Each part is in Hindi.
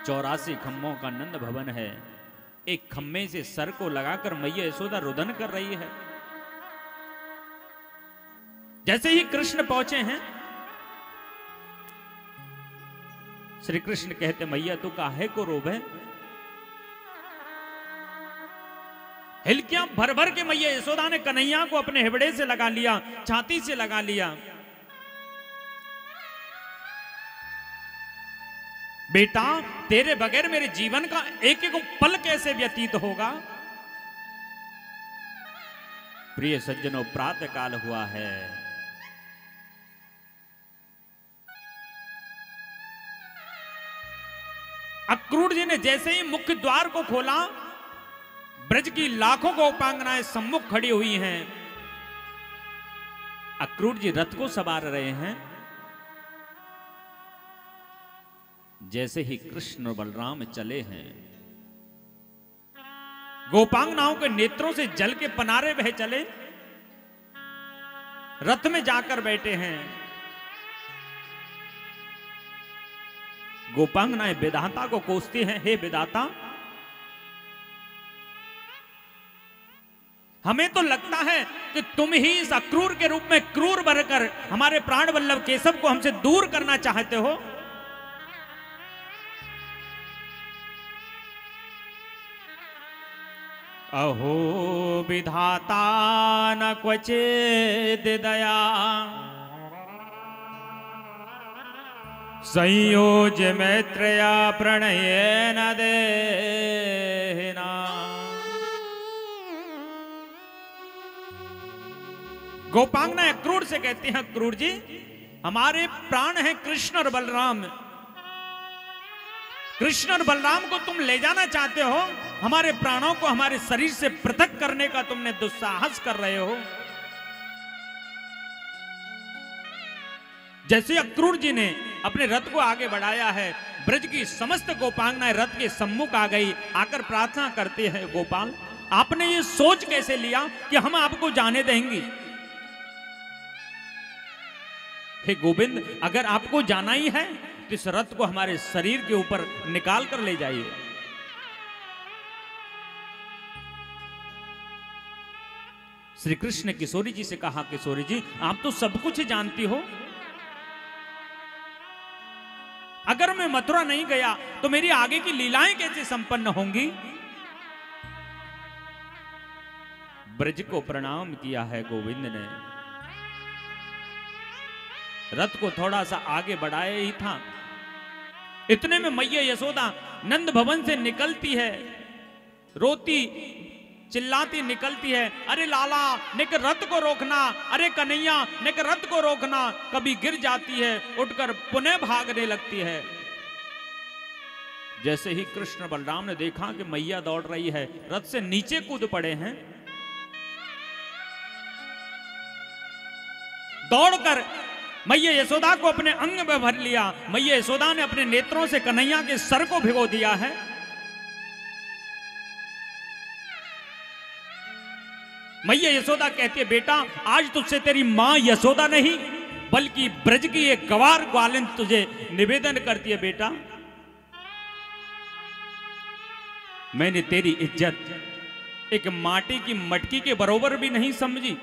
84 खम्भों का नंद भवन है। एक खम्भे से सर को लगाकर मैया यशोदा रुदन कर रही है। जैसे ही कृष्ण पहुंचे हैं, श्री कृष्ण कहते मैया तू काहे को रोवे। हिलकियां भर भर के मैया यशोदा ने कन्हैया को अपने हिबड़े से लगा लिया, छाती से लगा लिया। बेटा तेरे बगैर मेरे जीवन का एक एक पल कैसे व्यतीत होगा। प्रिय सज्जनों, प्रातः काल हुआ है। अक्रूर जी ने जैसे ही मुख्य द्वार को खोला, ब्रज की लाखों गोपांगनाएं सम्मुख खड़ी हुई हैं। अक्रूर जी रथ को सवार रहे हैं। जैसे ही कृष्ण और बलराम चले हैं, गोपांगनाओं के नेत्रों से जल के पनारे बह चले, रथ में जाकर बैठे हैं। गोपांगनाएं विधाता को कोसती हैं, हे विधाता, हमें तो लगता है कि तुम ही इस अक्रूर के रूप में क्रूर बनकर हमारे प्राण वल्लभ केशव को हमसे दूर करना चाहते हो। अहो विधाता न क्वचिद दया, संयोज मैत्रेया प्रणये न देना। गोपांगना अक्रूर से कहती हैं, अक्रूर जी हमारे प्राण हैं कृष्ण और बलराम। कृष्ण और बलराम को तुम ले जाना चाहते हो, हमारे प्राणों को हमारे शरीर से पृथक करने का तुमने दुस्साहस कर रहे हो। जैसे अक्रूर जी ने अपने रथ को आगे बढ़ाया है, ब्रज की समस्त गोपांगनाएं रथ के सम्मुख आ गई, आकर प्रार्थना करते हैं, गोपाल आपने ये सोच कैसे लिया कि हम आपको जाने देंगे। हे गोविंद, अगर आपको जाना ही है तो इस रथ को हमारे शरीर के ऊपर निकाल कर ले जाइए। श्री कृष्ण ने किशोरी जी से कहा, किशोरी जी आप तो सब कुछ जानती हो, अगर मैं मथुरा नहीं गया तो मेरी आगे की लीलाएं कैसे संपन्न होंगी। ब्रज को प्रणाम किया है गोविंद ने, रथ को थोड़ा सा आगे बढ़ाया ही था, इतने में मैया यशोदा नंद भवन से निकलती है, रोती चिल्लाती निकलती है, अरे लाला निक रथ को रोकना, अरे कन्हैया निक रथ को रोकना। कभी गिर जाती है, उठकर पुनः भागने लगती है। जैसे ही कृष्ण बलराम ने देखा कि मैया दौड़ रही है, रथ से नीचे कूद पड़े हैं। दौड़कर मैया यशोदा को अपने अंग में भर लिया। मैया यशोदा ने अपने नेत्रों से कन्हैया के सर को भिगो दिया है। मैया यशोदा कहती है, बेटा आज तुझसे तेरी मां यशोदा नहीं बल्कि ब्रज की एक गवार ग्वालिन तुझे निवेदन करती है। बेटा मैंने तेरी इज्जत एक माटी की मटकी के बरोबर भी नहीं समझी।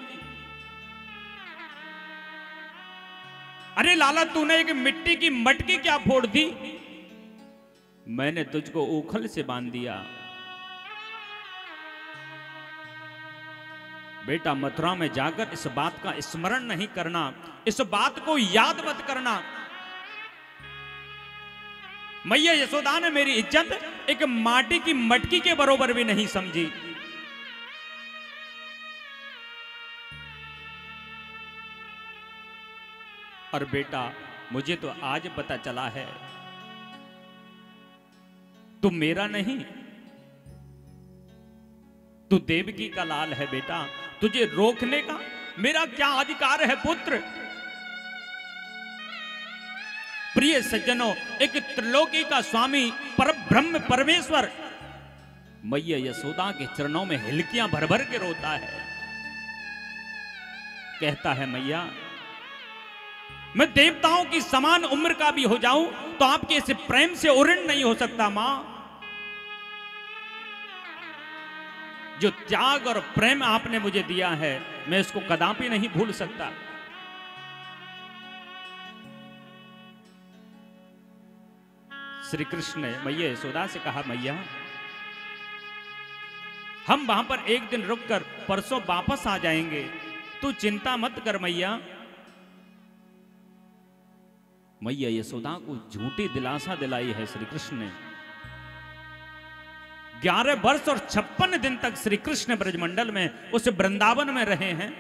अरे लाला तूने एक मिट्टी की मटकी क्या फोड़ दी, मैंने तुझको ऊखल से बांध दिया। बेटा मथुरा में जाकर इस बात का स्मरण नहीं करना, इस बात को याद मत करना। मैया यशोदा ने मेरी इज्जत एक माटी की मटकी के बरोबर भी नहीं समझी। और बेटा मुझे तो आज पता चला है तू मेरा नहीं, तू देवकी का लाल है। बेटा तुझे रोकने का मेरा क्या अधिकार है पुत्र। प्रिय सज्जनों, एक त्रिलोकी का स्वामी परब्रह्म परमेश्वर मैया यशोदा के चरणों में हिलकियां भर भर के रोता है, कहता है मैया मैं देवताओं की समान उम्र का भी हो जाऊं तो आपके इस प्रेम से उऋण नहीं हो सकता मां। जो त्याग और प्रेम आपने मुझे दिया है मैं इसको कदापि नहीं भूल सकता। श्री कृष्ण ने मैया यशोदा से कहा, मैया हम वहां पर एक दिन रुककर परसों वापस आ जाएंगे, तू चिंता मत कर मैया। मैया यशोदा को झूठी दिलासा दिलाई है श्री कृष्ण ने। 11 वर्ष और 56 दिन तक श्री कृष्ण ब्रजमंडल में उस वृंदावन में रहे हैं।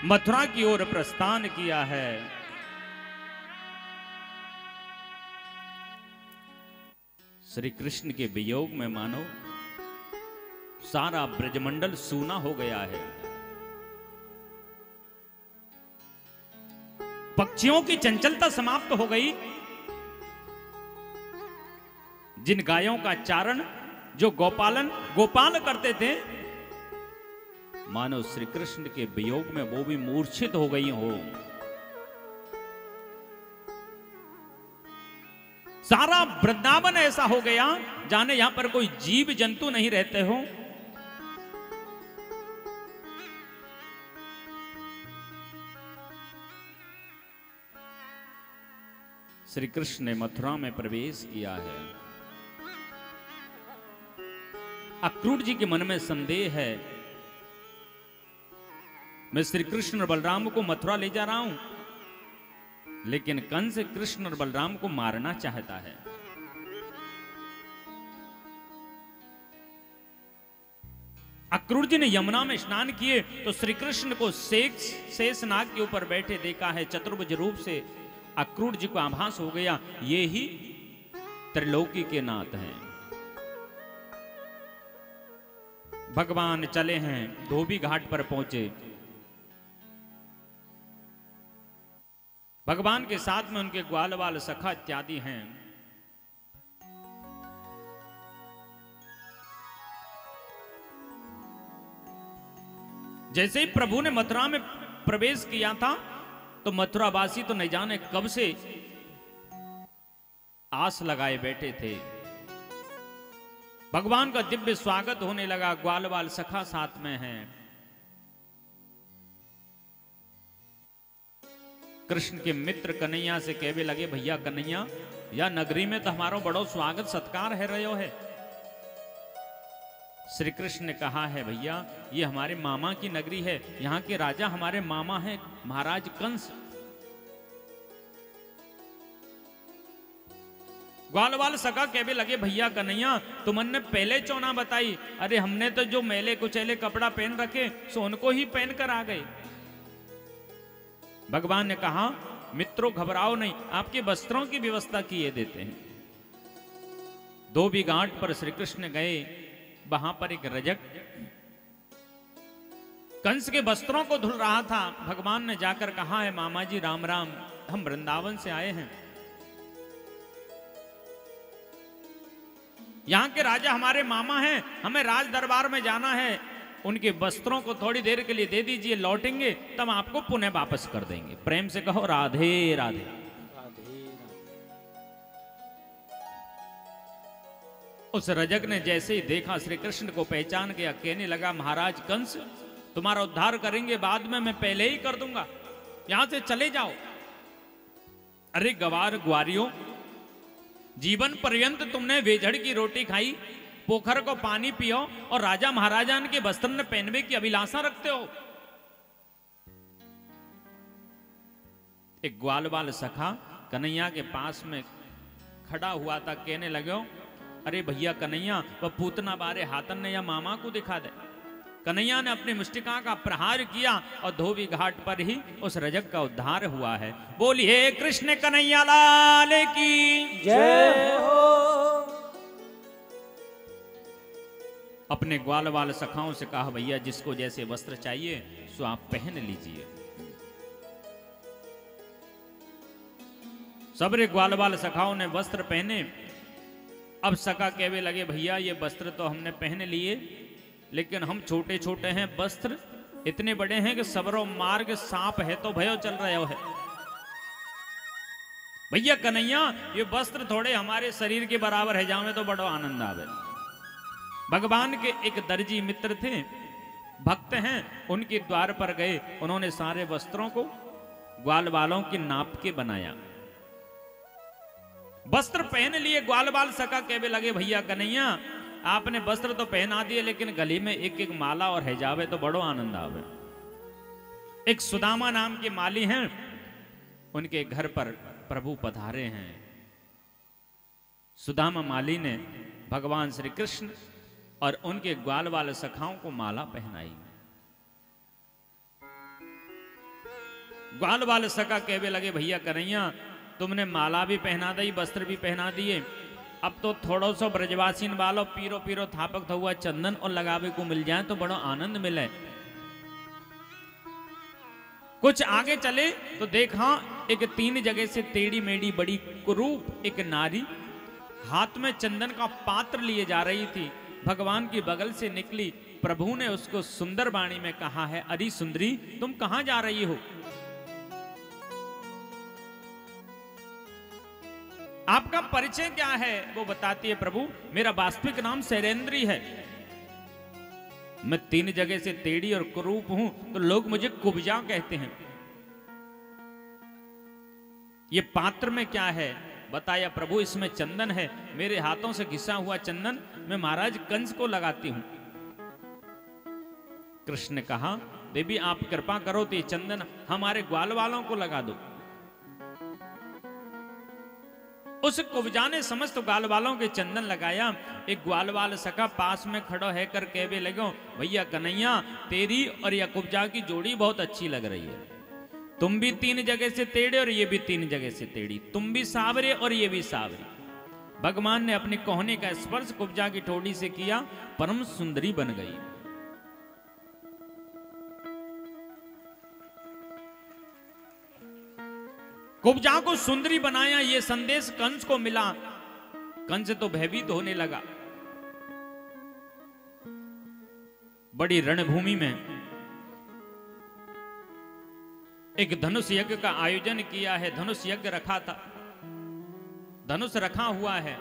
मथुरा की ओर प्रस्थान किया है। श्री कृष्ण के वियोग में मानो सारा ब्रजमंडल सूना हो गया है। पक्षियों की चंचलता समाप्त हो गई। जिन गायों का चारण जो गोपाल करते थे, मानो श्री कृष्ण के वियोग में वो भी मूर्छित हो गई हो। सारा वृंदावन ऐसा हो गया जाने यहां पर कोई जीव जंतु नहीं रहते हो। श्री कृष्ण ने मथुरा में प्रवेश किया है। अक्रूर जी के मन में संदेह है, मैं श्री कृष्ण और बलराम को मथुरा ले जा रहा हूं, लेकिन कंस कृष्ण और बलराम को मारना चाहता है। अक्रूर जी ने यमुना में स्नान किए तो श्री कृष्ण को शेषनाग के ऊपर बैठे देखा है। चतुर्भुज रूप से अक्रूर जी को आभास हो गया, ये ही त्रिलोकी के नाथ हैं। भगवान चले हैं, धोबी घाट पर पहुंचे। भगवान के साथ में उनके ग्वाल वाल सखा इत्यादि हैं। जैसे ही प्रभु ने मथुरा में प्रवेश किया था तो मथुरावासी तो नहीं जाने कब से आस लगाए बैठे थे। भगवान का दिव्य स्वागत होने लगा। ग्वाल वाल सखा साथ में हैं। कृष्ण के मित्र कन्हैया से कहने लगे, भैया कन्हैया, या नगरी में तो हमारा बड़ो स्वागत सत्कार है रहो है। श्री कृष्ण ने कहा है, भैया ये हमारे मामा की नगरी है, यहाँ के राजा हमारे मामा हैं महाराज कंस। ग्वाल वाल सका कहने लगे, भैया कन्हैया तुमने पहले चौना बताई, अरे हमने तो जो मैले कुचैले कपड़ा पहन रखे सो उनको ही पहन कर आ गए। भगवान ने कहा, मित्रों घबराओ नहीं, आपके वस्त्रों की व्यवस्था किए देते हैं। धोबी घाट पर श्री कृष्ण गए। वहां पर एक रजक कंस के वस्त्रों को धुल रहा था। भगवान ने जाकर कहा है, मामा जी राम राम, हम वृंदावन से आए हैं, यहाँ के राजा हमारे मामा हैं, हमें राज दरबार में जाना है, उनके वस्त्रों को थोड़ी देर के लिए दे दीजिए, लौटेंगे तब आपको पुनः वापस कर देंगे। प्रेम से कहो राधे राधे। उस रजक ने जैसे ही देखा श्री कृष्ण को पहचान गया, कहने लगा, महाराज कंस तुम्हारा उद्धार करेंगे, बाद में मैं पहले ही कर दूंगा, यहां से चले जाओ। अरे गवार ग्वारियों, जीवन पर्यंत तुमने वेझड़ की रोटी खाई, पोखर को पानी पियो और राजा महाराजा के वस्त्र ने पहनने की अभिलाषा रखते हो। एक ग्वाल वाल सखा कन्हैया के पास में खड़ा हुआ था। कहने लगे, अरे भैया कन्हैया, वह पूतना बारे हाथन ने या मामा को दिखा दे। कन्हैया ने अपनी मुष्टिका का प्रहार किया और धोबी घाट पर ही उस रजक का उद्धार हुआ है। बोलिए कृष्ण कन्हैया लाल की जय हो। अपने ग्वाल वाल सखाओं से कहा, भैया जिसको जैसे वस्त्र चाहिए सो आप पहन लीजिए। सबरे ग्वाल वाल सखाओं ने वस्त्र पहने। अब सखा कहने लगे, भैया ये वस्त्र तो हमने पहन लिए, लेकिन हम छोटे छोटे हैं, वस्त्र इतने बड़े हैं कि सबरो मार्ग सांप है तो भयो चल रहे हो है। भैया कन्हैया ये वस्त्र थोड़े हमारे शरीर के बराबर है, जावे तो बड़ो आनंद आवे। भगवान के एक दर्जी मित्र थे, भक्त हैं, उनके द्वार पर गए, उन्होंने सारे वस्त्रों को ग्वाल वालों की नाप के बनाया। वस्त्र पहन लिए, ग्वाल बाल सका कहने लगे भैया कन्हैया आपने वस्त्र तो पहना दिए लेकिन गले में एक एक माला और हिजाब है तो बड़ो आनंद आवे। एक सुदामा नाम के माली हैं, उनके घर पर प्रभु पधारे हैं। सुदामा माली ने भगवान श्री कृष्ण और उनके ग्वाल वाले सखाओं को माला पहनाई। ग्वाल वाले सखा कहने लगे भैया कन्हैया तुमने माला भी पहना दी, वस्त्र भी पहना दिए, अब तो थोड़ो सो ब्रजवासीन वालों पीरो पीरो थापक हुआ चंदन और लगावे को मिल जाए तो बड़ो आनंद मिले। कुछ आगे चले तो देखा एक 3 जगह से टेढ़ी मेढ़ी बड़ी कुरूप एक नारी हाथ में चंदन का पात्र लिए जा रही थी। भगवान की बगल से निकली, प्रभु ने उसको सुंदर वाणी में कहा है, अरे सुंदरी तुम कहां जा रही हो? आपका परिचय क्या है? वो बताती है, प्रभु मेरा वास्तविक नाम शैलेंद्री है, मैं 3 जगह से टेढ़ी और कुरूप हूं तो लोग मुझे कुब्जा कहते हैं। ये पात्र में क्या है? बताया, प्रभु इसमें चंदन है, मेरे हाथों से घिसा हुआ चंदन मैं महाराज कंस को लगाती हूं। कृष्ण ने कहा, देवी आप कृपा करो तो ये चंदन हमारे ग्वाल वालों को लगा दो। उस कुब्जा ने समस्त ग्वाल वालों के चंदन लगाया। एक ग्वाल वाल सखा पास में खड़ो है कर कहवे लगो, भैया कन्हैया तेरी और यह कुब्जा की जोड़ी बहुत अच्छी लग रही है, तुम भी 3 जगह से टेढ़े और ये भी 3 जगह से टेढ़ी, तुम भी सावरे और ये भी सावरे। भगवान ने अपने कोहने का स्पर्श कुब्जा की ठोड़ी से किया, परम सुंदरी बन गई। कुब्जा को सुंदरी बनाया, ये संदेश कंस को मिला। कंस तो भयभीत होने लगा। बड़ी रणभूमि में एक धनुष यज्ञ का आयोजन किया है, धनुष यज्ञ रखा था, धनुष रखा हुआ है।